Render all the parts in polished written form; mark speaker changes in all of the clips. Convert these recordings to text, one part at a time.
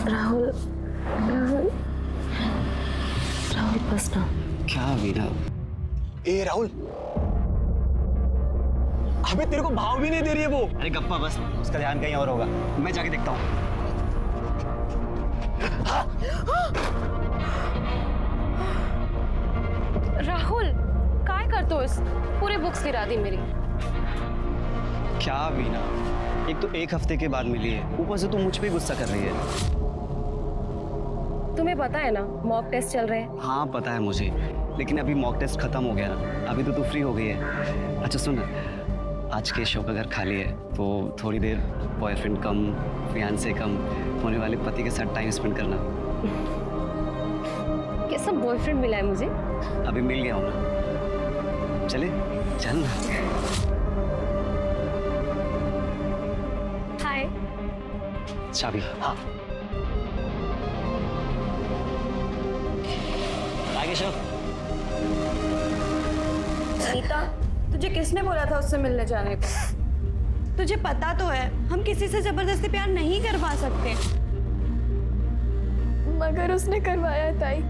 Speaker 1: राहुल राहुल राहुल बस ना।
Speaker 2: क्या वीना?
Speaker 3: ए राहुल, अबे तेरे को भाव भी नहीं दे रही है वो।
Speaker 2: अरे गप्पा बस, उसका ध्यान कहीं और होगा। मैं जाके देखता हूँ।
Speaker 1: राहुल काय करतोस? पूरे बुक्स गिरा दी मेरी।
Speaker 2: क्या वीना, एक तो एक हफ्ते के बाद मिली है, ऊपर से तू मुझ पे गुस्सा कर रही है।
Speaker 1: तुम्हें पता है ना मॉक टेस्ट चल रहे हैं।
Speaker 2: हाँ पता है मुझे, लेकिन अभी मॉक टेस्ट खत्म हो गया ना, अभी तो तू फ्री हो गई है। अच्छा सुन, आज के शो अगर खाली है तो थोड़ी देर बॉयफ्रेंड कम फियांसे कम होने वाले पति के साथ टाइम स्पेंड करना।
Speaker 1: कैसा बॉयफ्रेंड मिला है मुझे?
Speaker 2: अभी मिल गया हूँ ना, चले चल ना।
Speaker 1: हाय।
Speaker 2: चाबी। हाँ आगे शो।
Speaker 4: नीता, तुझे किसने बोला था उससे मिलने जाने को? तुझे पता तो है हम किसी से जबरदस्ती प्यार नहीं करवा सकते।
Speaker 5: मगर उसने करवाया है ताई,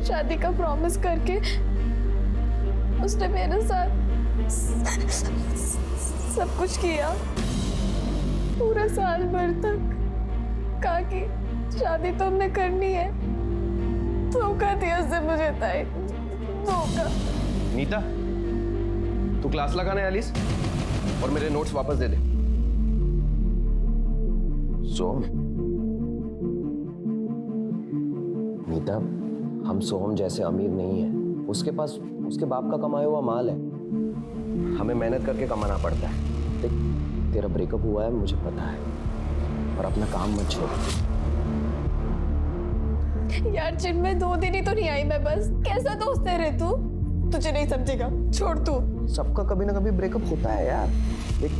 Speaker 5: शादी का प्रॉमिस करके उसने मेरे साथ सब कुछ किया। पूरा साल भर तक कहा कि शादी तो हमने करनी है। धोखा दिया उसने मुझे ताई, धोखा।
Speaker 3: नीता, तू क्लास लगाना है एलिस और मेरे नोट्स वापस दे दे। सोहम, नीता, हम सोहम जैसे अमीर नहीं है। उसके पास उसके बाप का कमाया हुआ माल है। हमें मेहनत करके कमाना पड़ता है। देख, तेरा ब्रेकअप हुआ है मुझे पता है, और अपना काम मत छोड़।
Speaker 5: यार जिनमें 2 दिन ही तो नहीं आई मैं, बस कैसा दोस्त है रे तू? तुझे नहीं समझेगा, छोड़ तू।
Speaker 3: सबका कभी ना कभी ब्रेकअप होता है यार। देख,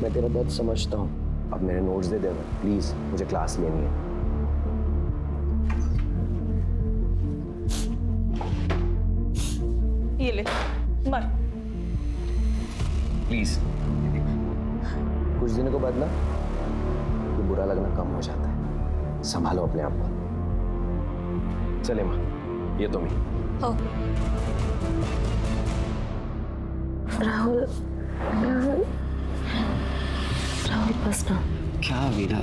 Speaker 3: मैं तेरा दर्द समझता हूँ। अब मेरे नोट्स दे देना प्लीज, मुझे क्लास लेनी है।
Speaker 5: ये ले, मर।
Speaker 3: प्लीज। कुछ दिनों के बाद ना ये बुरा लगना कम हो जाता है। संभालो अपने आप को। चले माँ, ये तो मैं।
Speaker 5: हो।
Speaker 1: राहुल राहुल राहुल बस ना।
Speaker 2: क्या वीना,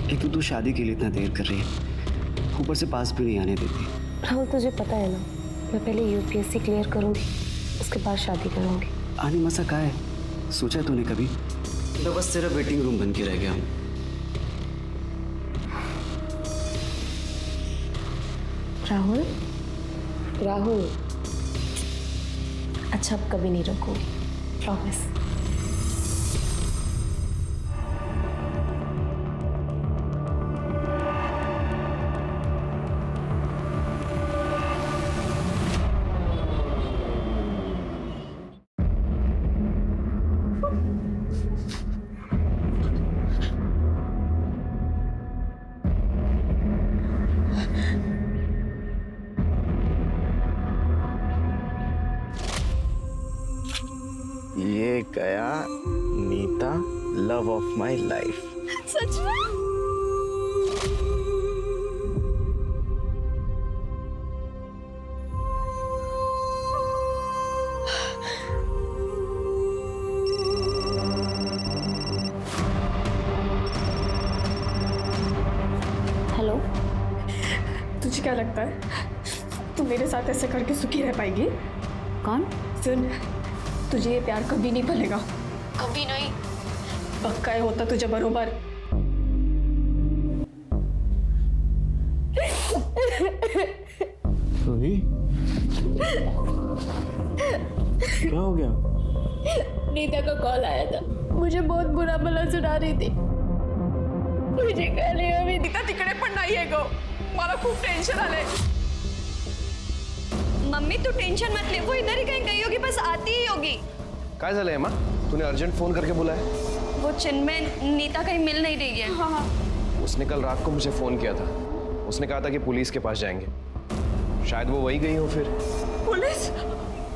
Speaker 2: एक तो तू शादी के लिए इतना देर कर रही है, ऊपर से पास भी नहीं आने देती।
Speaker 1: राहुल तुझे पता है ना, मैं पहले यूपीएससी क्लियर करूंगी, उसके बाद शादी करूंगी।
Speaker 2: आने मसा का है, सोचा है तूने कभी? तो बस तेरा वेटिंग रूम बन के रह गया हूँ।
Speaker 1: राहुल राहुल, अच्छा अब कभी नहीं रुकूंगी, प्रॉमिस।
Speaker 6: ये गया Neeta, love of my life.
Speaker 5: सच में?
Speaker 1: हेलो,
Speaker 5: तुझे क्या लगता है तू मेरे साथ ऐसे करके सुखी रह पाएगी?
Speaker 1: कौन?
Speaker 5: सुन, तुझे ये प्यार कभी नहीं फलेगा, कभी नहीं। पक्का है होता तुझे बरोबर।
Speaker 6: क्या हो गया?
Speaker 5: नीता का कॉल आया था, मुझे बहुत बुरा भला सुना रही थी। मुझे कह रही है नीता तिकडे पण नाहीये गो, मला खूप टेंशन आलंय।
Speaker 4: मम्मी तू टेंशन मत ले, वो इधर ही कहीं गई होगी, बस आती ही होगी।
Speaker 3: काय झालंय माँ? तूने अर्जेंट फोन करके बुलाया?
Speaker 4: वो चिन्मय नीता कहीं मिल नहीं रही है।
Speaker 5: हाँ,
Speaker 3: उसने कल रात को मुझे फोन किया था। उसने कहा था कि पुलिस के पास जाएंगे। शायद वो वही गई हो फिर।
Speaker 5: पुलिस?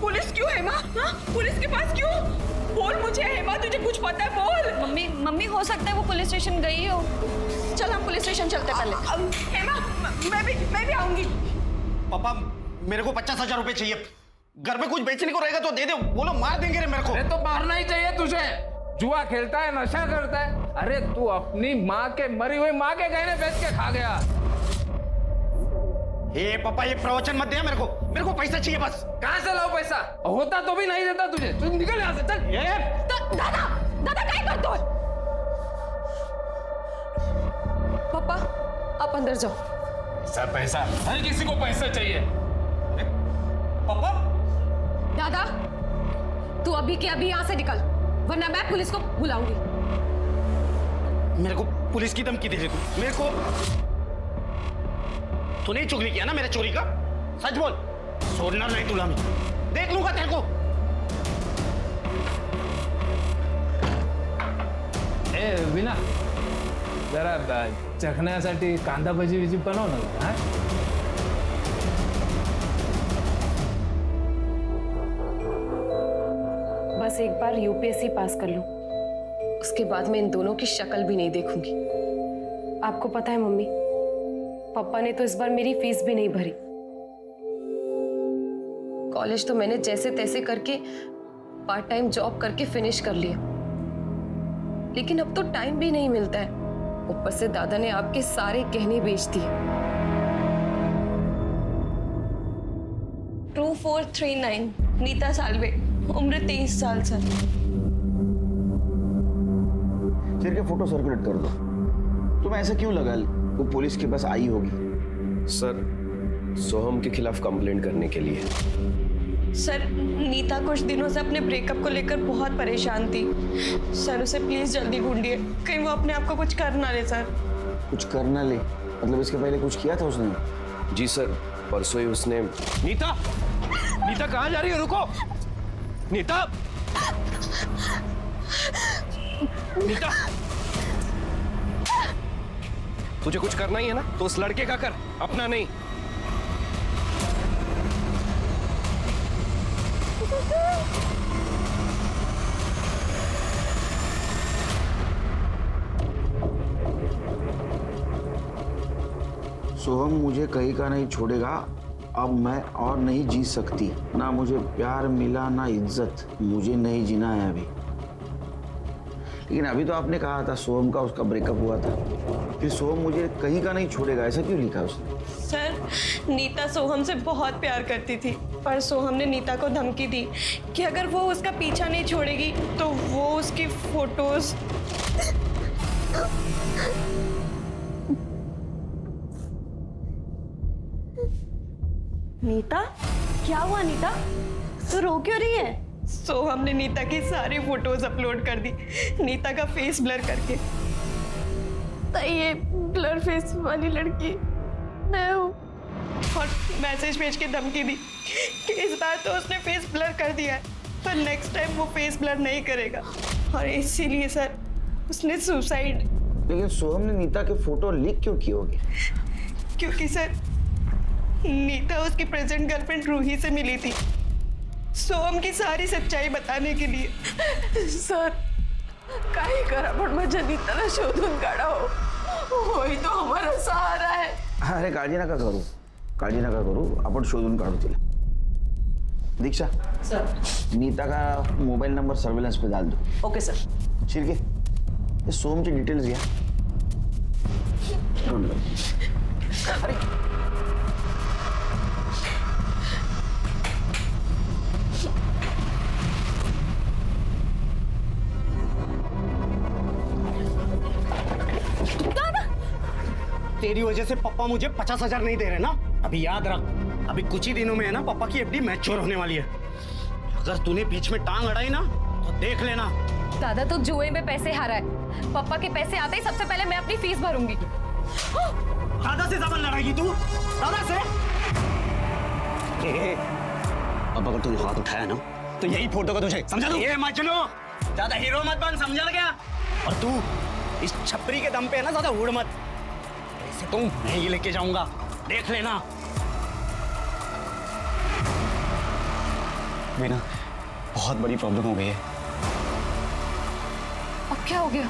Speaker 5: पुलिस क्यों हेमा? हाँ? पुलिस के पास क्यों? बोल मुझे हेमा, तुझे कुछ पता है? बोल।
Speaker 4: मम्मी हो सकता है वो पुलिस स्टेशन गई हो। चल हम पुलिस स्टेशन चलते पहले। हेमा, मैं भी आऊंगी।
Speaker 7: पापा मेरे को 50,000 रुपए चाहिए। घर में कुछ बेचने को रहेगा तो दे दे, वो लोग मार देंगे रे मेरे को।
Speaker 8: अरे तो मारना ही चाहिए तुझे, जुआ खेलता है, नशा करता है। अरे तू अपनी माँ के, मरी हुई माँ के गहने बेच के खा गया।
Speaker 7: ए पापा ये प्रवचन मत दे मेरे को पैसा चाहिए बस।
Speaker 8: कहाँ से लाओ पैसा? होता तो भी नहीं देता तुझे। तू निकल यहाँ से, चल।
Speaker 4: दादा क्या करते हो? पापा आप अंदर जाओ।
Speaker 8: पैसा हर किसी को पैसा चाहिए।
Speaker 7: पापा
Speaker 4: दादा तू अभी के अभी यहाँ से निकल, वरना मैं पुलिस को बुलाऊंगी।
Speaker 7: मेरे को पुलिस की धमकी दे रही तू मेरे को? तूने ही चुगली किया ना मेरे चोरी का? सच बोल, छोड़ना नहीं तुला मैं, देख लूंगा तेरे को।
Speaker 8: ए विना, जरा चखण्यासाठी कांदा भजी विजी बनव ना। हा?
Speaker 1: बस एक बार यूपीएससी पास कर लूं, उसके बाद मैं इन दोनों की शक्ल भी नहीं देखूंगी। आपको पता है मम्मी, पापा ने तो इस बार मेरी फीस भी नहीं भरी। कॉलेज तो मैंने जैसे तैसे करके पार्ट टाइम जॉब करके फिनिश कर लिया, लेकिन अब तो टाइम भी नहीं मिलता है। ऊपर से दादा ने आपके सारे गहने बेच दिए।
Speaker 4: 2439 नीता सालवे, उम्र 23 साल सर।
Speaker 6: सिर के फोटो सर्कुलेट कर दो। तुम्हें ऐसा क्यों लगा वो पुलिस के पास आई होगी?
Speaker 3: सर, सोहम के खिलाफ कंप्लेंट करने के लिए।
Speaker 4: सर नीता कुछ दिनों से अपने ब्रेकअप को लेकर बहुत परेशान थी। सर उसे प्लीज जल्दी ढूंढिए, कहीं वो अपने आप को कुछ कर ना ले। सर
Speaker 6: कुछ करना ले मतलब इसके पहले कुछ किया था उसने?
Speaker 3: जी सर, परसों ही उसने।
Speaker 2: नीता, नीता कहाँ जा रही है? रुको नीता, नीता, तुझे कुछ करना ही है ना तो उस लड़के का कर, अपना नहीं।
Speaker 6: सोहम मुझे कहीं का नहीं छोड़ेगा। अब मैं और नहीं जी सकती। ना मुझे प्यार मिला ना इज्जत, मुझे नहीं जीना है अभी। लेकिन अभी तो आपने कहा था सोहम का उसका ब्रेकअप हुआ था, फिर सोहम मुझे कहीं का नहीं छोड़ेगा, ऐसा क्यों लिखा उसने?
Speaker 4: सर नीता सोहम से बहुत प्यार करती थी, पर सोहम ने नीता को धमकी दी कि अगर वो उसका पीछा नहीं छोड़ेगी तो वो उसकी फोटोज। नीता क्या हुआ? नीता तो रो क्यों रही है? सोहम ने नीता की सारी फोटोज अपलोड कर दी, नीता का फेस ब्लर करके।
Speaker 5: तो ये ब्लर फेस वाली लड़की मैं हूँ।
Speaker 4: और मैसेज भेज के धमकी दी कि इस बार तो उसने फेस ब्लर कर दिया है, पर नेक्स्ट टाइम वो फेस ब्लर नहीं करेगा। और इसीलिए सर उसने सुसाइड।
Speaker 6: लेकिन सोहम ने नीता के फोटो लीक क्यों किए होंगे?
Speaker 4: क्योंकि सर नीता उसकी प्रेजेंट गर्लफ्रेंड रूही से मिली थी, सोहम की सारी सच्चाई बताने के लिए।
Speaker 5: सर काही करा पण माझ्या नीताला शोधून काढा हो, होई तो हमारा सहारा है।
Speaker 6: अरे काळजी नका करू, काळजी नका करू, आपण शोधून काढू तिला। दीक्षा
Speaker 5: सर
Speaker 6: नीता का मोबाइल नंबर सर्वेलेंस पे डाल दो।
Speaker 5: Okay sir.
Speaker 6: शिर्के ये सोहम की डिटेल्स घ्या। अरे
Speaker 7: तेरी वजह से पापा मुझे 50,000 नहीं दे रहे ना। अभी याद रख, अभी कुछ ही दिनों में है ना पापा की एफडी मैच्योर होने वाली है। अगर तूने बीच में टांग अड़ाई ना तो देख लेना।
Speaker 1: दादा तो जुए में पैसे हारा है, पापा के पैसे आते ही सबसे पहले मैं अपनी फीस भरूंगी।
Speaker 7: दादा से जबान लड़ाएगी तू? दादा से? अब अगर तूने हाथ उठाया ना तो यही फोटो का तुझे समझा दो। ये मजनू ज्यादा हीरो मत बन, समझा क्या? और तू इस छपरी के दम पे है ना ज्यादा उड़ मत, ऐसे तुम नहीं लेके जाऊंगा, देख लेना। मीना बहुत बड़ी प्रॉब्लम हो गई है।
Speaker 1: अब क्या हो गया?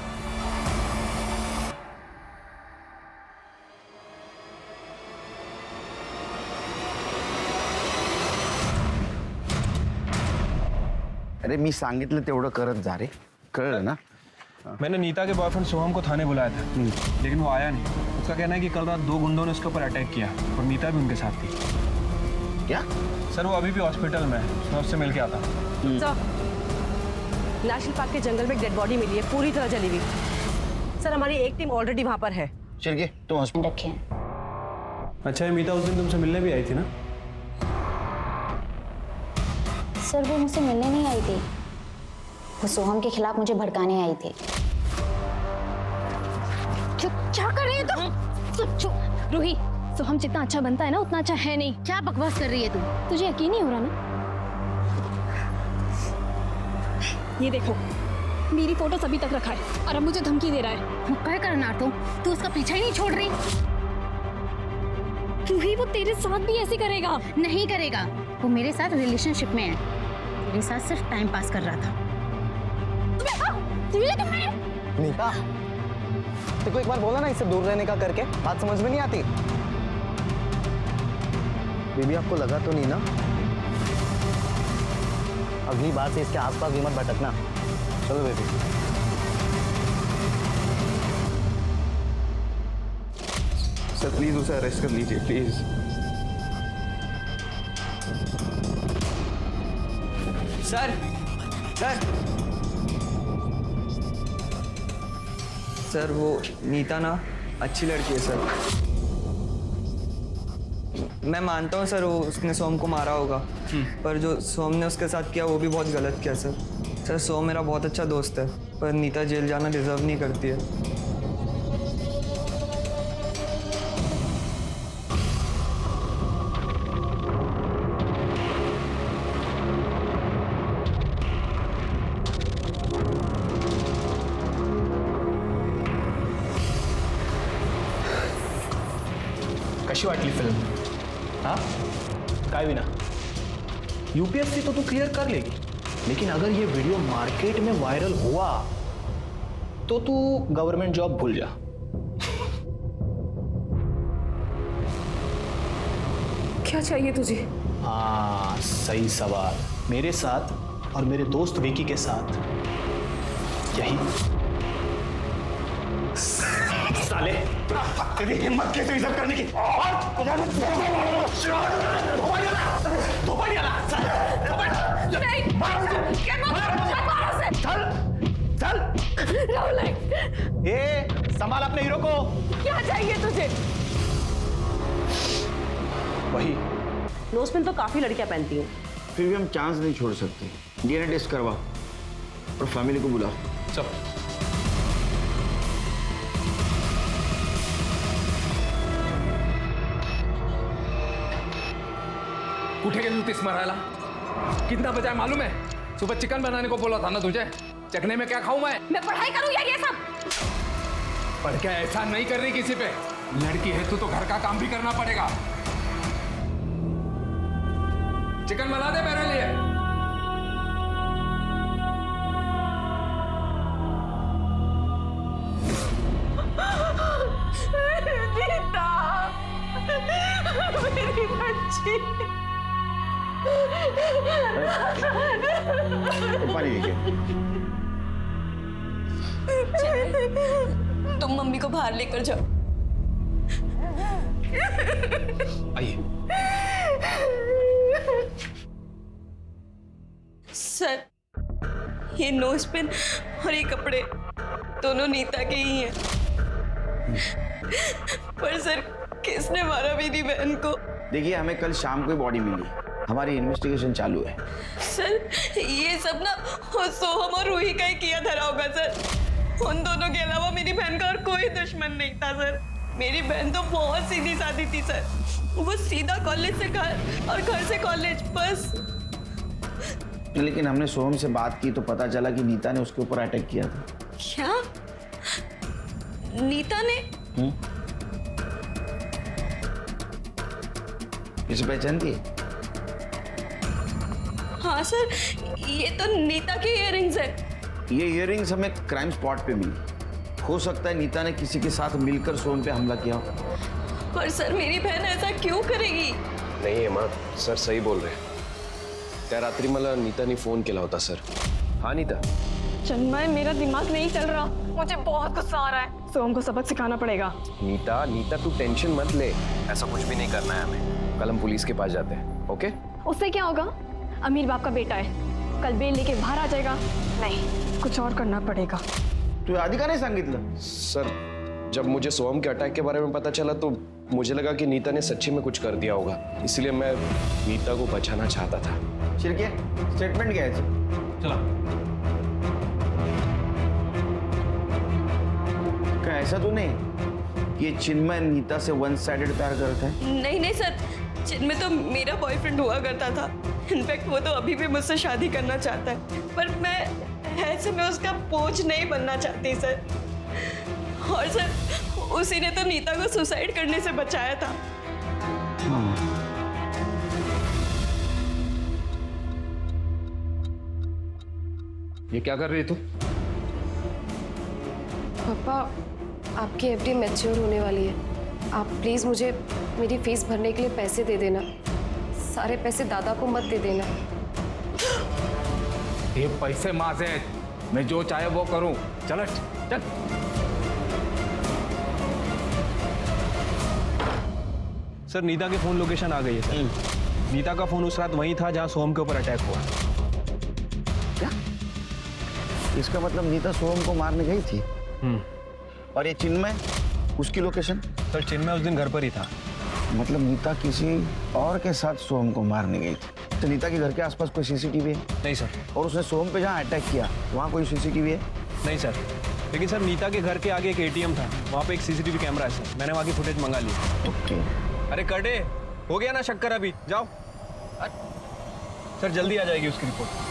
Speaker 6: अरे मी सांगितलं तेवढं करत जा रे, कळलं ना?
Speaker 9: मैंने नीता के बॉयफ्रेंड सोहम को थाने बुलाया था, लेकिन वो आया नहीं। उसका कहना है कि कल रात 2 गुंडों ने उसके ऊपर अटैक किया और नीता भी उनके साथ थी।
Speaker 6: क्या?
Speaker 9: सर वो अभी भी हॉस्पिटल में है, मैं उससे मिल के आता हूँ।
Speaker 10: नेशनल पार्क के जंगल में एक डेड बॉडी मिली है, पूरी तरह जली हुई। सर हमारी एक टीम ऑलरेडी वहाँ पर है।
Speaker 6: चल के तुम हॉस्पिटल
Speaker 11: रखे।
Speaker 9: अच्छा ये मीता उस दिन तुमसे मिलने भी आई थी ना?
Speaker 11: सर वो मुझसे मिलने नहीं आई थी, वो सोहम के खिलाफ मुझे भड़काने आई थी।
Speaker 5: चुप, क्या कर रही है तुम? चुप रूही, सोहम जितना अच्छा बनता है ना उतना अच्छा है नहीं।
Speaker 11: क्या बकवास कर रही है तू?
Speaker 5: तुझे यकीन नहीं हो रहा ना? ये देखो मेरी फोटोज अभी तक रखा है और अब मुझे धमकी दे रहा है।
Speaker 11: वो कह कर नाटो, तू उसका पीछा ही नहीं छोड़ रही।
Speaker 5: रूही वो तेरे साथ भी ऐसे करेगा?
Speaker 11: नहीं करेगा, वो मेरे साथ रिलेशनशिप में है, मेरे साथ सिर्फ टाइम पास कर रहा था।
Speaker 7: नीता, तेको एक बार बोला ना इससे दूर रहने का करके, बात समझ में नहीं आती। बेबी आपको लगा तो नहीं ना? अगली बार से इसके आसपास भी मत भटकना। चलो बेबी।
Speaker 9: सर प्लीज उसे अरेस्ट कर लीजिए प्लीज।
Speaker 7: सर, सर,
Speaker 12: सर वो नीता ना अच्छी लड़की है सर। मैं मानता हूँ सर वो उसने सोम को मारा होगा, पर जो सोम ने उसके साथ किया वो भी बहुत गलत किया सर। सर सोम मेरा बहुत अच्छा दोस्त है, पर नीता जेल जाना डिजर्व नहीं करती है।
Speaker 13: कशी वाटली फिल्म? हाँ काय विना, यूपीएससी तो तू क्लियर कर लेगी, लेकिन अगर ये वीडियो मार्केट में वायरल हुआ तो तू गवर्नमेंट जॉब भूल जा।
Speaker 10: क्या चाहिए तुझे?
Speaker 13: हाँ सही सवाल। मेरे साथ और मेरे दोस्त विकी के साथ यही। साले तेरी हिम्मत कैसे ये सब करने की? चल चल
Speaker 10: राहुल,
Speaker 13: ए संभाल अपने हीरो को।
Speaker 10: क्या चाहिए तुझे?
Speaker 13: वही
Speaker 10: नोजपिन तो काफी लड़कियां पहनती हैं।
Speaker 6: फिर भी हम चांस नहीं छोड़ सकते। डीएनए टेस्ट करवा और फैमिली को बुला।
Speaker 13: चल
Speaker 8: कुठे गेली होतीस मरायला? कितना बजा है मालूम है? सुबह चिकन बनाने को बोला था ना तुझे। चखने में क्या खाऊं मैं
Speaker 5: पढ़ाई करूं या ये सब?
Speaker 8: पढ़ के ऐसा नहीं कर रही किसी पे। लड़की है तू तो घर का काम भी करना पड़ेगा। चिकन बना दे मेरे लिए।
Speaker 10: नीता, मेरी बच्ची।
Speaker 6: पानी लेके।
Speaker 4: तुम मम्मी को बाहर लेकर जाओ।
Speaker 13: आइए।
Speaker 4: सर ये नोजपिन और ये कपड़े दोनों नीता के ही हैं। पर सर किसने मारा मेरी बहन को?
Speaker 6: देखिए हमें कल शाम को बॉडी मिली, हमारी इन्वेस्टिगेशन चालू है।
Speaker 4: सर ये सब ना सोहम और रूही का ही किया धरा होगा सर। उन दोनों के अलावा मेरी बहन का और कोई दुश्मन नहीं था सर। मेरी बहन तो बहुत सीधी सादी थी सर। वो सीधा कॉलेज से घर और घर से कॉलेज बस।
Speaker 6: लेकिन हमने सोहम से बात की तो पता चला कि नीता ने उसके ऊपर अटैक किया था।
Speaker 4: क्या? नीता ने?
Speaker 6: इसे पहचानती है?
Speaker 4: हाँ सर, ये तो नीता के इयररिंग्स है।
Speaker 6: ये इयररिंग्स हमें क्राइम स्पॉट पे मिली। हो सकता है नीता ने किसी के साथ मिलकर सोहम पे हमला किया हो।
Speaker 4: पर सर मेरी बहन ऐसा क्यों करेगी?
Speaker 3: नहीं है माँ, सर सही बोल रहे हैं। त्या रात्री मला नीताने फोन केला होता सर. हाँ नीता.
Speaker 4: चिन्मय, मेरा दिमाग नहीं चल रहा, मुझे बहुत गुस्सा आ रहा है. सोहम को सबक सिखाना पड़ेगा.
Speaker 3: नीता तू टेंशन मत ले, ऐसा कुछ भी नहीं करना है हमें. कल हम पुलिस के पास जाते हैं. ओके?
Speaker 4: उससे क्या होगा? अमीर बाप का बेटा है, कल बेल लेके बाहर आ जाएगा. नहीं, कुछ और करना पड़ेगा.
Speaker 6: तू आधी का नहीं सांगितलं?
Speaker 3: सर, जब मुझे सोहम के अटैक के बारे में पता चला तो मुझे लगा कि नीता ने सच्ची में कुछ कर दिया होगा, इसलिए मैं नीता को बचाना चाहता था.
Speaker 6: शिर्के, स्टेटमेंट घ्यायचं.
Speaker 9: चला.
Speaker 6: क्या ऐसा तो नहीं ये चिन्मय नीता से वन साइडेड प्यार करता है?
Speaker 4: नहीं नहीं सर, चिन्मय तो मेरा बॉयफ्रेंड हुआ करता था. इनफैक्ट वो तो अभी भी मुझसे शादी करना चाहता है, पर मैं ऐसे में उसका बोझ नहीं बनना चाहती सर. और सर, उसी ने तो नीता को सुसाइड करने से बचाया था.
Speaker 8: ये क्या कर रही है तू?
Speaker 1: पापा, आपकी एफडी मैच्योर होने वाली है. आप प्लीज़ मुझे मेरी फीस भरने के लिए पैसे दे देना. सारे पैसे दादा को मत दे देना.
Speaker 8: ये पैसे माजे, मैं जो चाहे वो करूं. चल चल.
Speaker 9: सर, नीता के फोन लोकेशन आ गई है सर. नीता का फोन उस रात वहीं था जहां सोहम के ऊपर अटैक हुआ.
Speaker 6: क्या? इसका मतलब नीता सोहम को मारने गई थी. और ये चिन्मय, उसकी लोकेशन?
Speaker 9: सर, चिन्मय उस दिन घर पर ही था.
Speaker 6: मतलब नीता किसी और के साथ सोहम को मारने गई थी. तो नीता के घर के आसपास कोई सीसीटीवी है?
Speaker 9: नहीं सर.
Speaker 6: और उसने सोहम पे जहाँ अटैक किया वहाँ कोई सीसीटीवी है?
Speaker 9: नहीं सर, लेकिन सर नीता के घर के आगे एक एटीएम था, वहाँ पे एक सीसीटीवी कैमरा है सर. मैंने वहाँ की फुटेज मंगा ली.
Speaker 6: ओके.
Speaker 9: अरे कटे, हो गया ना शक्कर अभी, जाओ. सर जल्दी आ जाएगी उसकी रिपोर्ट.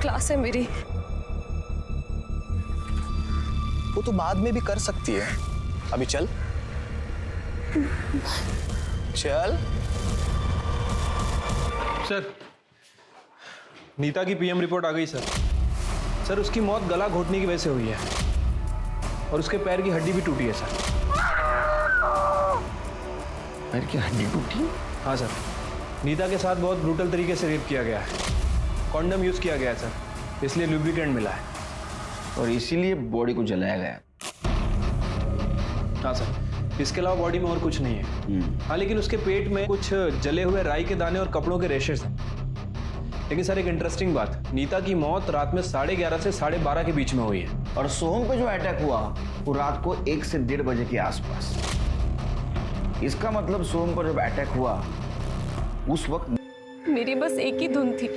Speaker 1: क्लास है मेरी.
Speaker 13: वो तो बाद में भी कर सकती है. अभी चल चल.
Speaker 9: सर, नीता की पीएम रिपोर्ट आ गई सर. सर, उसकी मौत गला घोटने की वजह से हुई है और उसके पैर की हड्डी भी टूटी है सर.
Speaker 6: पैर की हड्डी टूटी?
Speaker 9: हाँ सर. नीता के साथ बहुत ब्रूटल तरीके से रेप किया गया है. कॉन्डम यूज किया गया है सर, इसलिए लुब्रिकेंट मिला है.
Speaker 6: और इसीलिए बॉडी को जलाया गया.
Speaker 9: हाँ सर, इसके अलावा बॉडी में और कुछ नहीं है. हाँ, लेकिन उसके पेट में कुछ जले हुए राई के दाने और कपड़ों के रेशेस हैं. लेकिन सर, एक इंटरेस्टिंग बात, नीता की मौत रात में 11:30 से 12:30 के बीच में हुई है.
Speaker 6: और सोहम पे जो अटैक हुआ वो रात को 1 से 1:30 बजे के आसपास. इसका मतलब सोहम पर जब अटैक हुआ उस वक्त
Speaker 1: मेरी बस एक ही धुन थी,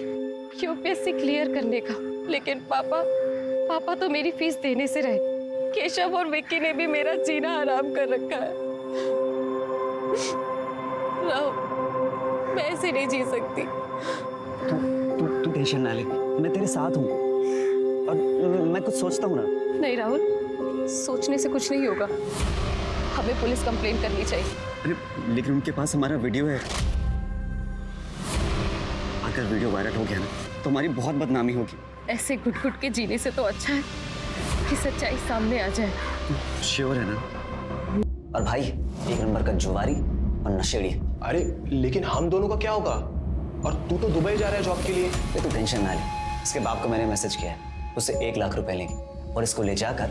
Speaker 1: यूपीएससी क्लियर करने का. लेकिन पापा तो मेरी फीस देने से रहे. केशव और विक्की ने भी मेरा जीना हराम कर रखा है. राहुल, मैं ऐसे नहीं जी सकती.
Speaker 2: तू टेंशन ना ले, मैं तेरे साथ हूँ और मैं कुछ सोचता हूँ ना.
Speaker 1: नहीं राहुल, सोचने से कुछ नहीं होगा. हमें पुलिस कंप्लेंट करनी चाहिए.
Speaker 2: अरे लेकिन उनके पास हमारा वीडियो है. अगर वीडियो वायरल हो गया ना तो हमारी बहुत बदनामी होगी.
Speaker 1: ऐसे घुट घुट के जीने से तो अच्छा है कि सच्चाई सामने आ जाए.
Speaker 2: श्योर है ना?
Speaker 7: और भाई, एक नंबर का जुआरी और नशेड़ी.
Speaker 13: अरे लेकिन हम दोनों का क्या होगा? और तू तो दुबई जा रहा है जॉब के लिए.
Speaker 7: तो टेंशन ना ले. इसके बाप को मैंने मैसेज किया है, उससे 1 लाख रुपए लेंगे और इसको ले जाकर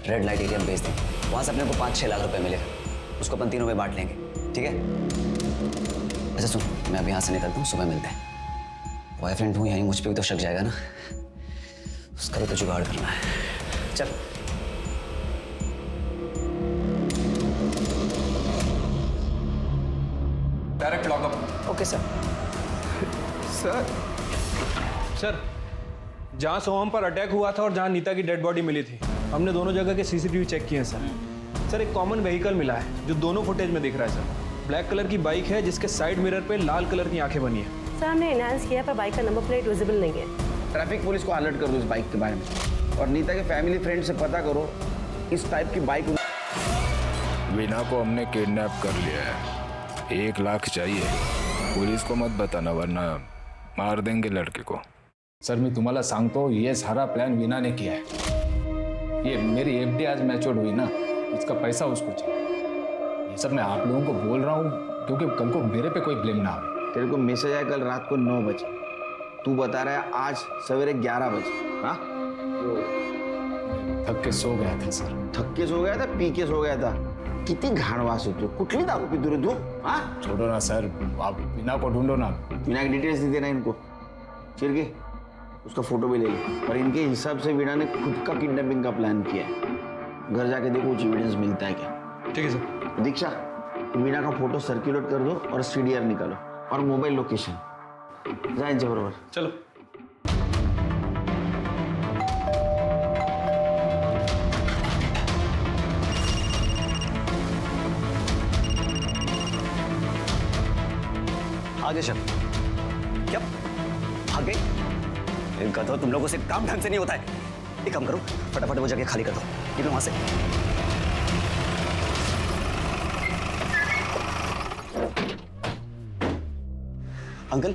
Speaker 7: रेड लाइट एरिया में भेज देंगे. वहां से अपने को 5-6 लाख रुपए मिलेगा. उसको अपन तीनों में बांट लेंगे, ठीक है? अच्छा सुन, मैं अभी यहाँ से निकलता हूँ, सुबह मिलते हैं. बॉयफ्रेंड हूँ यहीं, मुझ पर भी तो शक जाएगा ना. उसका भी तो जुगाड़ करना है. चल.
Speaker 8: Direct lockup.
Speaker 7: Okay sir.
Speaker 9: Sir, जहाँ सोहम पर अटैक हुआ था और जहाँ नीता की डेड बॉडी मिली थी, हमने दोनों जगह के सीसीटीवी चेक किए हैं सर. सर, एक कॉमन व्हीकल मिला है जो दोनों फुटेज में दिख रहा है सर. ब्लैक कलर की बाइक है जिसके साइड मिरर पे लाल कलर की आंखें बनी है.
Speaker 10: सर, हमने एनहांस किया पर बाइक का नंबर प्लेट विजिबल नहीं है.
Speaker 6: ट्रैफिक पुलिस को अलर्ट कर दो इस बाइक के बारे में. और नीता के फैमिली फ्रेंड से पता करो इस टाइप की बाइक.
Speaker 14: वीना को हमने किडनैप कर लिया है. 1 लाख चाहिए. पुलिस को मत बताना वरना मार देंगे लड़के को.
Speaker 8: सर, मी तुम्हाला सांगतो, ये सारा प्लान वीना ने किया है. ये मेरी एफडी आज मैच्योर हुई ना,
Speaker 13: उसका पैसा उसको चाहिए। ये सब मैं आप लोगों को बोल रहा हूँ क्योंकि कल को मेरे पे कोई ब्लेम ना आए।
Speaker 6: तेरे को मैसेज आया कल रात को 9 बजे, तू बता रहा है आज सवेरे 11 बजे। हाँ,
Speaker 13: थक के सो गया था सर।
Speaker 6: थक के सो गया था, पी के सो गया था? किती घाणवास होतो, कुठली दारू पितो रे तू? हाँ,
Speaker 13: छोड़ो ना सर, आप वीना को ढूंढो ना।
Speaker 6: वीना की डिटेल्स दे देना इनको, चिरके उसका फोटो भी ले ले। और इनके हिसाब से वीना ने खुद का किडनैपिंग का प्लान किया है। घर जाके देखो कुछ एविडेंस मिलता है क्या।
Speaker 9: ठीक है सर।
Speaker 6: दीक्षा, वीना का फोटो सर्कुलेट कर दो और सीडीआर निकालो और मोबाइल लोकेशन। जाए बरोबर,
Speaker 9: चलो।
Speaker 2: आगे शब क्या भाग गए? गधो, तुम लोगों से काम ढंग से नहीं होता है। एक काम करो, फटाफट वो जगह खाली कर दो, निकलो वहां से। अंकल,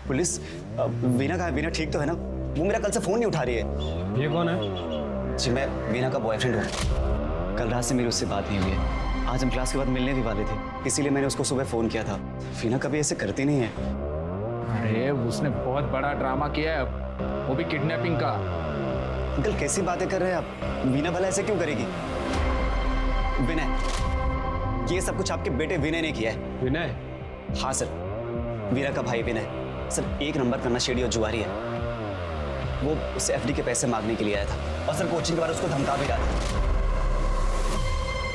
Speaker 2: पुलिस, वीना कहाँ है? वीना ठीक तो है ना? वो मेरा कल से फोन नहीं उठा रही है।
Speaker 9: ये कौन है?
Speaker 2: जी, मैं वीना का बॉयफ्रेंड हूँ। कल रात से मेरी उससे बात नहीं हुई है। आज हम क्लास के बाद मिलने भी वाले थे, इसीलिए मैंने उसको सुबह फोन किया था। वीना कभी ऐसे करती नहीं है।
Speaker 13: अरे उसने बहुत बड़ा ड्रामा किया है, वो भी किडनैपिंग का।
Speaker 2: अंकल कैसी बातें कर रहे हैं आप? वीना भला ऐसे क्यों करेगी? विनय, ये सब कुछ आपके बेटे विनय ने किया है।
Speaker 9: विनय?
Speaker 2: हाँ सर, वीरा का भाई विनय। सर, एक नंबर का नशेड़ी और जुआरी है। वो उससे एफडी के पैसे मांगने के लिए आया था और सर कोचिंग के बाद उसको धमका भी डाला।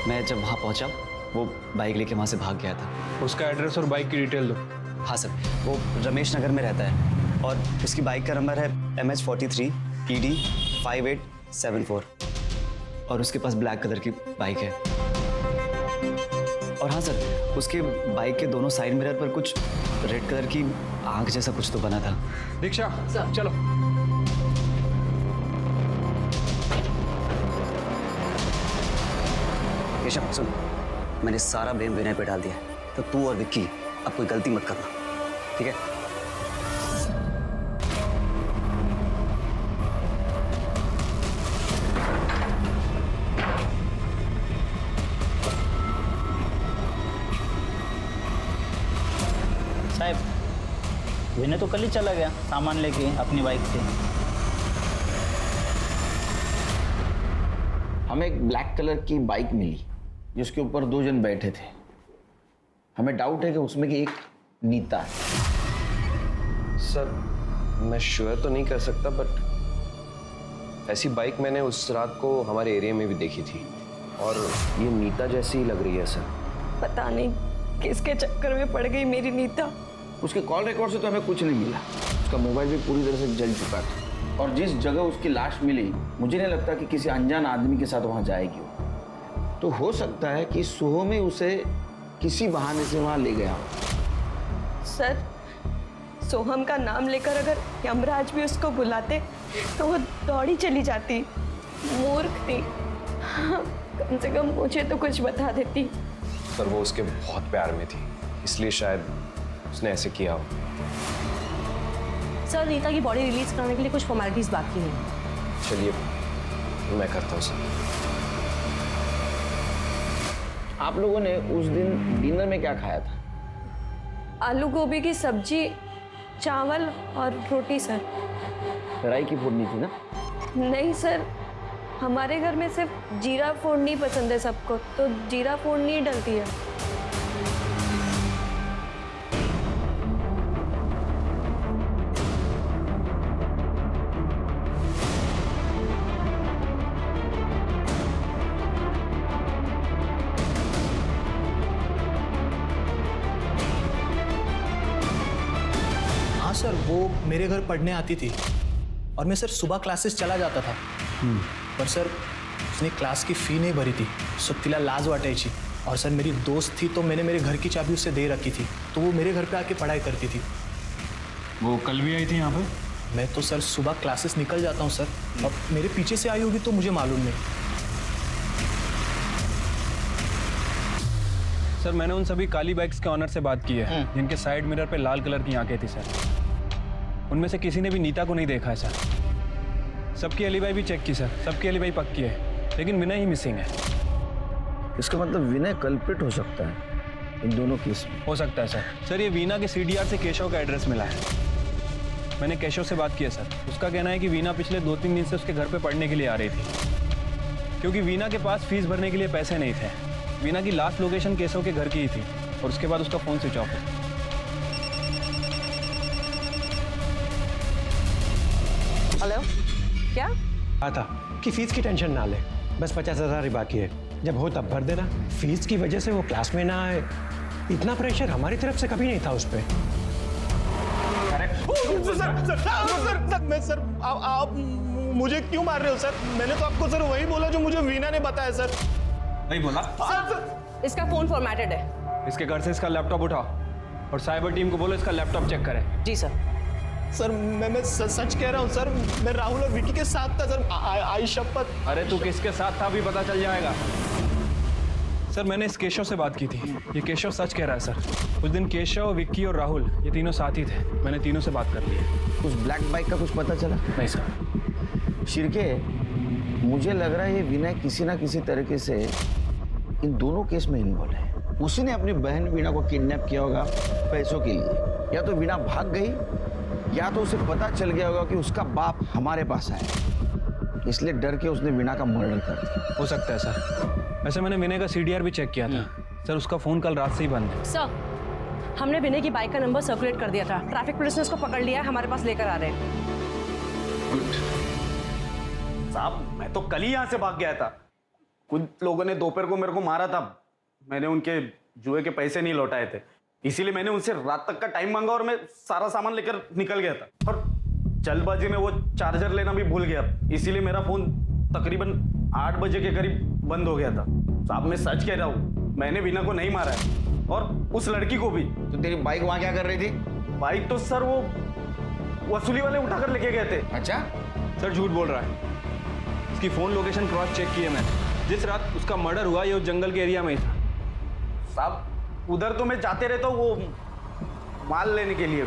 Speaker 2: मैं जब वहाँ पहुँचा, वो बाइक लेके वहाँ से भाग गया था।
Speaker 9: उसका एड्रेस और बाइक की डिटेल दो।
Speaker 2: हाँ सर, वो रमेश नगर में रहता है और उसकी बाइक का नंबर है MH43 ED 5874 और उसके पास ब्लैक कलर की बाइक है। और हाँ सर, उसके बाइक के दोनों साइड मिरर पर कुछ रेड कलर की आंख जैसा कुछ तो बना था।
Speaker 9: दीक्षा, चलो।
Speaker 2: केशव सुन, मैंने सारा ब्लेम विनय पे डाल दिया, तो तू और विक्की अब कोई गलती मत करना, ठीक है?
Speaker 15: साहब, विनय तो कल ही चला गया सामान लेके अपनी बाइक से।
Speaker 6: हमें एक ब्लैक कलर की बाइक मिली जिसके ऊपर 2 जन बैठे थे। हमें डाउट है कि उसमें की एक नीता है।
Speaker 3: सर, मैं श्योर तो नहीं कर सकता, बट ऐसी बाइक मैंने उस रात को हमारे एरिया में भी देखी थी और ये नीता जैसी ही लग रही है सर।
Speaker 4: पता नहीं किसके चक्कर में पड़ गई मेरी नीता।
Speaker 6: उसके कॉल रिकॉर्ड से तो हमें कुछ नहीं मिला। उसका मोबाइल भी पूरी तरह से जल चुका था और जिस जगह उसकी लाश मिली, मुझे नहीं लगता कि किसी अनजान आदमी के साथ वहाँ जाएगी। तो हो सकता है कि सोहम उसे किसी बहाने से वहाँ ले गया।
Speaker 4: सर, सोहम का नाम लेकर अगर यमराज भी उसको बुलाते तो वो दौड़ी चली जाती। मूर्ख थी। हाँ, कम से कम मुझे तो कुछ बता देती।
Speaker 3: सर, वो उसके बहुत प्यार में थी, इसलिए शायद उसने ऐसे किया हो।
Speaker 10: सर, नीता की बॉडी रिलीज कराने के लिए कुछ फॉर्मेलिटीज बाकी हैं।
Speaker 3: चलिए मैं करता हूँ सर।
Speaker 6: आप लोगों ने उस दिन डिनर में क्या खाया था?
Speaker 4: आलू गोभी की सब्जी, चावल और रोटी सर।
Speaker 6: राई की फोड़नी थी ना?
Speaker 4: नहीं सर, हमारे घर में सिर्फ जीरा फोड़नी पसंद है सबको, तो जीरा फोड़नी ही डलती है।
Speaker 13: हाँ सर, वो मेरे घर पढ़ने आती थी और मैं सर सुबह क्लासेस चला जाता था। पर सर, उसने क्लास की फ़ी नहीं भरी थी, सो तिला लाज वाटायची। और सर, मेरी दोस्त थी तो मैंने मेरे घर की चाबी उससे दे रखी थी, तो वो मेरे घर पे आके पढ़ाई करती थी।
Speaker 9: वो कल भी आई थी यहाँ पे?
Speaker 13: मैं तो सर सुबह क्लासेस निकल जाता हूँ सर, अब मेरे पीछे से आई होगी तो मुझे मालूम नहीं।
Speaker 9: सर, मैंने उन सभी काली बाइक्स के ऑनर से बात की है जिनके साइड मिरर पे लाल कलर की आंखें थी सर। उनमें से किसी ने भी नीता को नहीं देखा है सर। सबकी एलिबाई भी चेक की सर, सबकी एलिबाई पक्की है, लेकिन विनय ही मिसिंग है।
Speaker 6: इसका मतलब विनय कल्प्रिट हो सकता है इन दोनों केस में।
Speaker 9: हो सकता है सर। सर ये वीना के सीडीआर से केशव का एड्रेस मिला है। मैंने केशव से बात की है सर। उसका कहना है कि वीना पिछले 2-3 दिन से उसके घर पे पढ़ने के लिए आ रही थी, क्योंकि वीना के पास फीस भरने के लिए पैसे नहीं थे। वीना की लास्ट लोकेशन केशव के घर की ही थी और उसके बाद उसका फ़ोन स्विच ऑफ है।
Speaker 10: हेलो, क्या
Speaker 16: कहा था कि फीस की टेंशन ना ले, बस 50,000 ही बाकी है, जब हो तब भर देना। फीस की वजह से वो क्लास में ना आए, इतना प्रेशर हमारी तरफ से कभी नहीं था उस पर।
Speaker 13: सर आप मुझे क्यों मार रहे हो सर? मैंने तो आपको सर वही बोला जो मुझे वीना ने बताया सर।
Speaker 9: नहीं बोला?
Speaker 10: सर, इसका फोन फॉर्मेटेड है।
Speaker 9: इसके घर से इसका लैपटॉप उठाओ और साइबर टीम को बोलो इसका लैपटॉप चेक करें।
Speaker 10: जी सर।
Speaker 13: सर मैं सच कह रहा हूँ सर, मैं राहुल और विकी के साथ था सर। आई शपथ।
Speaker 9: अरे तू किसके साथ था अभी पता चल जाएगा। सर मैंने इस केशव से बात की थी, ये केशव सच कह रहा है सर। उस दिन केशव, विक्की और राहुल ये तीनों साथ ही थे। मैंने तीनों से बात कर ली है।
Speaker 6: उस ब्लैक बाइक का कुछ पता चला?
Speaker 9: नहीं सर।
Speaker 6: शिरके, मुझे लग रहा है ये विनय किसी ना किसी तरीके से इन दोनों केस में इन्वॉल्व है। उसी ने अपनी बहन वीणा को किडनैप किया होगा पैसों के लिए, या तो वीणा भाग गई या तो उसे पता चल गया होगा कि उसका बाप हमारे पास है, इसलिए डर के उसने वीणा का मर्डर कर दिया।
Speaker 9: हो सकता है सर। वैसे मैंने विनय का सीडीआर भी चेक किया था सर, उसका फोन कल रात से ही बंद है।
Speaker 10: सर, हमने विनय की बाइक का नंबर सर्कुलेट कर दिया था। ट्रैफिक पुलिस ने उसको पकड़ लिया है, हमारे पास लेकर आ रहे हैं।
Speaker 7: साहब मैं तो कल ही यहाँ से भाग गया था। कुछ लोगों ने दोपहर को मेरे को मारा था, मैंने उनके जुए के पैसे नहीं लौटाए थे, इसीलिए मैंने उनसे रात तक का टाइम मांगा और मैं सारा सामान लेकर निकल गया था। और जल्दबाजी में वो चार्जर लेना भी भूल गया, इसीलिए मेरा फोन तकरीबन 8 बजे के करीब बंद हो गया था। साहब मैं सच कह रहा हूँ, मैंने वीना को नहीं मारा है और उस लड़की को भी।
Speaker 6: तो तेरी बाइक वहां क्या कर रही थी?
Speaker 7: बाइक तो सर वो वसूली वाले उठाकर लेके गए थे।
Speaker 6: अच्छा
Speaker 9: सर झूठ बोल रहा है। इसकी फोन लोकेशन क्रॉस चेक की है मैंने। जिस रात उसका मर्डर हुआ ये उस जंगल के एरिया में ही था।
Speaker 7: साहब उधर तो मैं जाते रहता हूँ वो माल लेने के लिए।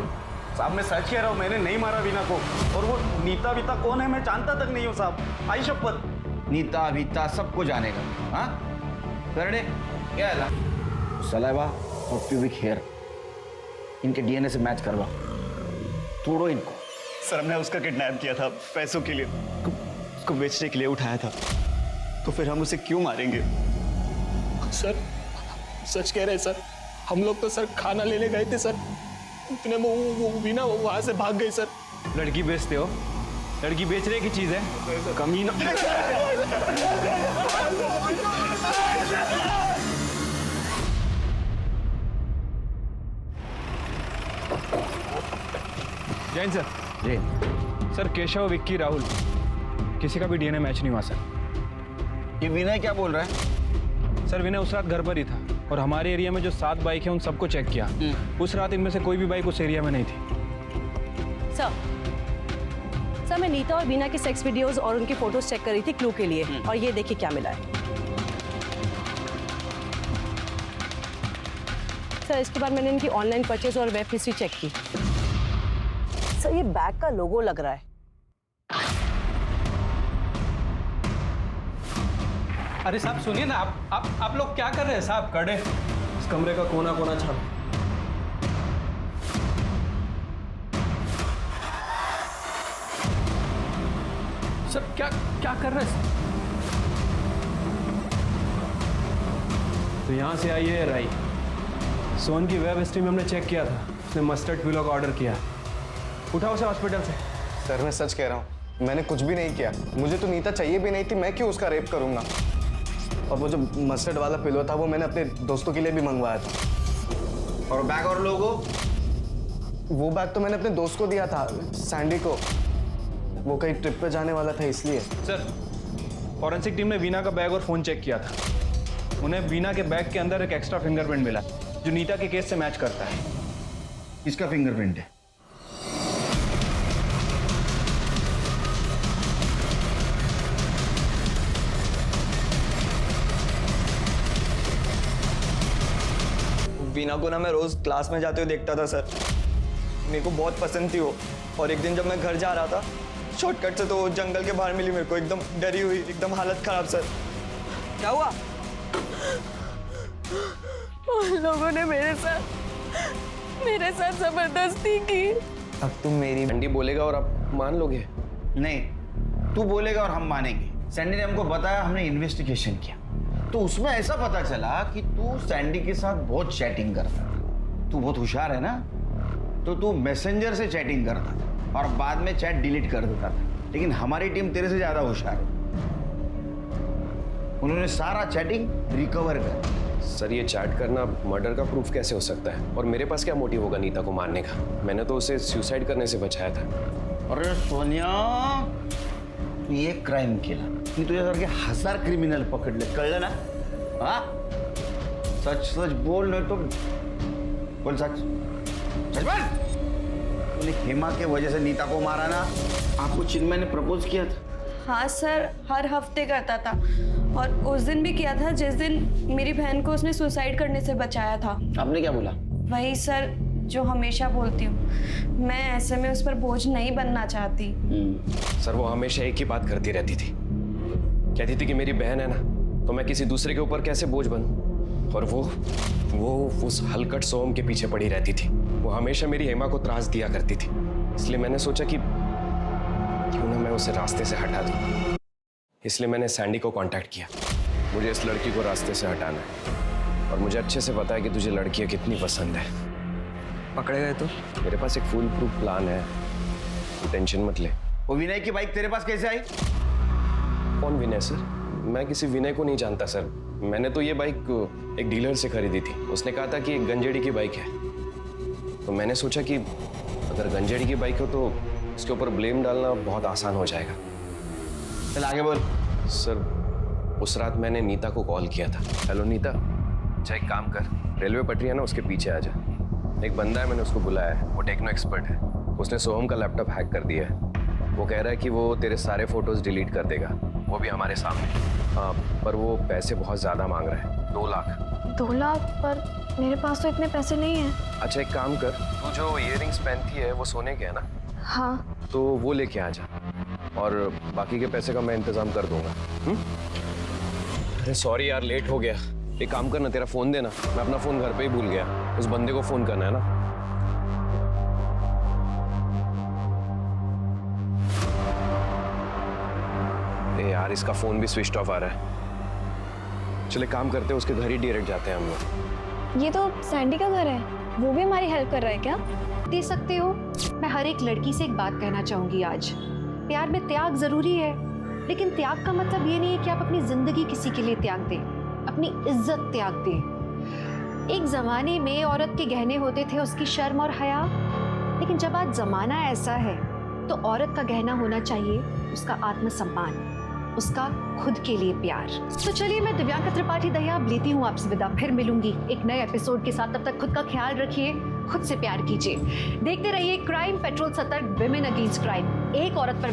Speaker 7: साहब मैं सच कह रहा हूँ, मैंने नहीं मारा वीना को। और वो नीता वीता कौन है मैं जानता तक नहीं हूँ साहब, आई शपथ।
Speaker 6: नीता वीता सबको जानेगा। हाँ करने क्या है सलाइवा और प्यूबिक हेयर इनके डीएनए से मैच करवा, तोड़ो इनको।
Speaker 2: सर हमने उसका किडनैप किया था पैसों के लिए, उसको बेचने के लिए उठाया था, तो फिर हम उसे क्यों मारेंगे?
Speaker 13: सर सच कह रहे हैं सर, हम लोग तो सर खाना लेने गए थे सर, इतने में वो वीना वहां से भाग गई सर।
Speaker 9: लड़की बेचते हो? लड़की बेचने की चीज है कमीना। जैन सर।
Speaker 6: जी
Speaker 9: सर केशव, विक्की, राहुल किसी का भी डीएनए मैच नहीं हुआ सर।
Speaker 6: ये विनय क्या बोल रहा है?
Speaker 9: सर विनय उस रात घर पर ही था और हमारे एरिया में जो 7 बाइक है उन सबको चेक किया। उस रात इनमें से कोई भी बाइक उस एरिया में नहीं थी।
Speaker 10: सर मैं नीता और वीना के सेक्स वीडियोस और उनकी फोटोज चेक कर रही थी क्लू के लिए, और ये देखिए क्या मिला है। सर इसके बाद मैंने इनकी ऑनलाइन परचेज और वेब हिस्ट्री चेक की। सर ये बैग का लोगो लग रहा है।
Speaker 13: अरे साहब सुनिए ना, आप लोग क्या कर रहे हैं साहब?
Speaker 9: कड़े इस कमरे का कोना कोना छान।
Speaker 13: सर क्या कर रहे हैं?
Speaker 9: तो यहाँ से आई है राई। सोन की वेब हिस्ट्री में हमने चेक किया था, उसने मस्टर्ड पिलो का ऑर्डर किया। उठाओ उसे हॉस्पिटल से।
Speaker 12: सर मैं सच कह रहा हूँ, मैंने कुछ भी नहीं किया। मुझे तो नीता चाहिए भी नहीं थी, मैं क्यों उसका रेप करूँगा? और वो जो मस्टर्ड वाला पिलो था वो मैंने अपने दोस्तों के लिए भी मंगवाया था।
Speaker 6: और बैग और लोगो?
Speaker 12: वो बैग तो मैंने अपने दोस्त को दिया था, सैंडी को। वो कहीं ट्रिप पे जाने वाला था इसलिए।
Speaker 9: सर फॉरेंसिक टीम ने वीना का बैग और फोन चेक किया था। उन्हें वीना के बैग के अंदर एक एक्स्ट्रा फिंगरप्रिंट मिला जो नीता के केस से मैच करता है।
Speaker 6: इसका फिंगरप्रिंट है?
Speaker 12: वीना को ना मैं रोज क्लास में जाते हुए देखता था सर, मेरे को बहुत पसंद थी वो। और एक दिन जब मैं घर जा रहा था शॉर्टकट से, तो वो जंगल के बाहर मिली मेरे को, एकदम डरी हुई, एकदम हालत खराब। सर
Speaker 10: क्या हुआ?
Speaker 5: उन लोगों ने मेरे साथ जबरदस्ती की।
Speaker 12: अब तुम मेरी
Speaker 3: सैंडी बोलेगा और आप मान लोगे?
Speaker 6: नहीं, तू बोलेगा और हम मानेंगे। सैंडी ने हमको बताया, हमने इन्वेस्टिगेशन किया तो उसमें ऐसा पता चला कि तू सैंडी के साथ बहुत चैटिंग करता था। तू बहुत होशियार है ना, तो तू मैसेंजर से चैटिंग करता था और बाद में चैट डिलीट कर देता था। लेकिन हमारी टीम तेरे से ज्यादा होशियार है, उन्होंने सारा चैटिंग रिकवर कर।
Speaker 3: सर, ये चैट करना मर्डर का प्रूफ कैसे हो सकता है? और मेरे पास क्या मोटिव होगा नीता को मारने का? मैंने तो उसे सुसाइड करने से बचाया था।
Speaker 6: अरे सोनिया, तू ये क्राइम केला, मी तुझ्यासारखे 1000 क्रिमिनल पकडले, कळलं ना? हा, सच सच बोल, नहीं तो बोल सच सच बोल। तूने हेमा के वजह से नीता को मारा ना? आपको चिन्मय ने प्रपोज किया था?
Speaker 4: हाँ सर, हर हफ्ते करता था और उस दिन भी किया था जिस दिन मेरी बहन को उसने सुसाइड करने से बचाया था।
Speaker 6: आपने क्या बोला?
Speaker 4: वही सर जो हमेशा बोलती हूँ, मैं ऐसे में उस पर बोझ नहीं बनना चाहती।
Speaker 3: सर, वो हमेशा एक ही बात करती रहती थी, कहती थी कि मेरी बहन है ना, तो मैं किसी दूसरे के ऊपर कैसे बोझ बनूं। और वो उस हलकट सोम के पीछे पड़ी रहती थी। वो हमेशा मेरी हेमा को त्रास दिया करती थी। इसलिए मैंने सोचा कि क्यों ना मैं उसे रास्ते से हटा दूं। इसलिए मैंने सैंडी को कांटेक्ट किया। मुझे इस लड़की को रास्ते से हटाना है और मुझे अच्छे से पता है कि तुझे लड़कियां कितनी पसंद है।
Speaker 12: पकड़े गए तो?
Speaker 3: मेरे पास एक फुल प्रूफ प्लान है, तू टेंशन मत ले।
Speaker 6: वो विनय की बाइक तेरे पास कैसे आई?
Speaker 3: कौन विनय सर? मैं किसी विनय को नहीं जानता सर। मैंने तो ये बाइक एक डीलर से खरीदी थी। उसने कहा था कि एक गंजेड़ी की बाइक है, तो मैंने सोचा कि अगर गंजेड़ी की बाइक हो तो उसके ऊपर ब्लेम डालना बहुत आसान हो जाएगा।
Speaker 6: चल आगे बोल।
Speaker 3: सर, उस रात मैंने नीता को कॉल किया था। हेलो नीता, अच्छा एक काम कर, रेलवे पटरी है ना, उसके पीछे आ जा। एक बंदा है, मैंने उसको बुलाया है, वो टेक्नो एक्सपर्ट है। उसने सोहम का लैपटॉप हैक कर दिया है। वो कह रहा है कि वो तेरे सारे फोटोज डिलीट कर देगा, वो भी हमारे सामने। हाँ, पर वो पैसे बहुत ज़्यादा मांग रहा है, 2 लाख।
Speaker 5: 2 लाख? पर मेरे पास तो इतने पैसे नहीं हैं।
Speaker 3: अच्छा एक काम कर, तू जो इयररिंग्स पहनती है वो सोने के है ना?
Speaker 5: हाँ।
Speaker 3: तो वो लेके आ जा और बाकी के पैसे का मैं इंतजाम कर दूंगा। अरे सॉरी यार, लेट हो गया। एक काम करना, तेरा फोन देना, मैं अपना फोन घर पे ही भूल गया। उस बंदे को फोन करना है ना। ए यार, इसका फोन भी स्विच ऑफ आ रहा है। चले काम करते हैं, उसके घर ही डायरेक्ट जाते हैं हम लोग।
Speaker 5: ये तो सैंडी का घर है, वो भी हमारी हेल्प कर रहा है क्या?
Speaker 17: दे सकते हो। मैं हर एक लड़की से एक बात कहना चाहूंगी आज, प्यार में त्याग जरूरी है, लेकिन त्याग का मतलब ये नहीं है कि आप अपनी जिंदगी किसी के लिए त्याग दें, अपनी इज्जत त्याग दें। एक जमाने में औरत के गहने होते थे उसकी शर्म और हया, लेकिन जब आज जमाना ऐसा है तो औरत का गहना होना चाहिए उसका आत्मसम्मान, उसका खुद के लिए प्यार। तो चलिए, मैं दिव्यांका त्रिपाठी दहिया अब लेती हूँ आपसे विदा। फिर मिलूंगी एक नए एपिसोड के साथ। तब तक खुद का ख्याल रखिए, खुद से प्यार कीजिए। देखते रहिए क्राइम पेट्रोल, सतर्क, विमेन अगेंस्ट क्राइम। एक औरत पर